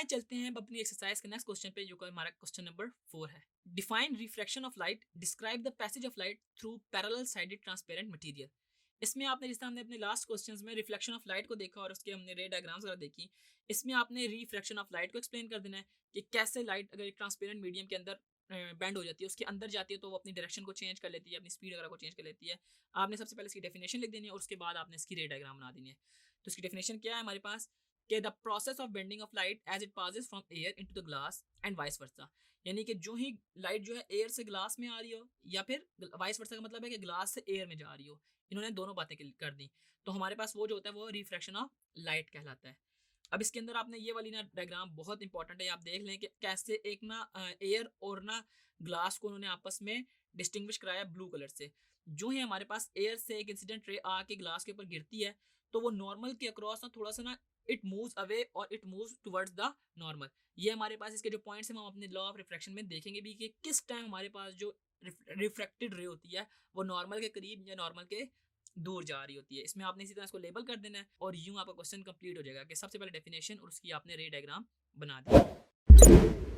आए चलते हैं अब अपनी एक्सरसाइज के नेक्स्ट क्वेश्चन पे, जो कि हमारा क्वेश्चन नंबर 4 है। Define refraction of light, describe the passage of light through parallel sided transparent material. इसमें आपने, जिस तरह हमने अपने लास्ट क्वेश्चंस में रिफ्लेक्शन ऑफ लाइट को देखा और उसके हमने रे डायग्राम्स वगैरह देखी, इसमें आपने रिफ्रैक्शन ऑफ लाइट को एक्सप्लेन कर देना है कि कैसे लाइट अगर एक ट्रांसपेरेंट मीडियम के अंदर बैंड हो जाती है, उसके अंदर जाती है तो वो अपनी डायरेक्शन को चेंज कर लेती है, अपनी स्पीड वगैरह को चेंज कर लेती है। आपने सबसे पहले इसकी डेफिनेशन लिख देनी है और उसके बाद आपने इसकी रे डायग्राम बना देनी है। तो इसकी डेफिनेशन क्या है हमारे पास कि the process of bending of light as it passes from air into the glass and vice versa. यानी कि जो ही लाइट जो है एयर से ग्लास में आ रही हो या फिर वाइस वर्सा का मतलब है कि ग्लास से एयर में जा रही हो, इन्होंने दोनों बातें कर दी, तो हमारे पास वो जो होता है वो रिफ्रैक्शन ऑफ लाइट कहलाता है। अब इसके अंदर आपने ये वाली ना डायग्राम बहुत इंपॉर्टेंट है, आप देख लें कि कैसे एक ना एयर और ना ग्लास को उन्होंने आपस में डिस्टिंग्विश कराया ब्लू कलर से। जो ही हमारे पास एयर से एक इंसिडेंट रे आके ग्लास के ऊपर गिरती है तो वो नॉर्मल के अक्रॉस ना थोड़ा सा ना इट मूव्स अवे और it moves towards the normal. ये हमारे पास इसके जो पॉइंट्स हैं हम अपने लॉ ऑफ रिफ्रैक्शन में देखेंगे भी कि किस टाइम हमारे पास जो रिफ्रैक्टेड रे होती है वो नॉर्मल के करीब या नॉर्मल के दूर जा रही होती है। इसमें आपने इसी तरह इसको लेबल कर देना है और यूं आपका क्वेश्चन कंप्लीट हो जाएगा कि सबसे पहले डेफिनेशन और उसकी आपने रे डायग्राम बना दी।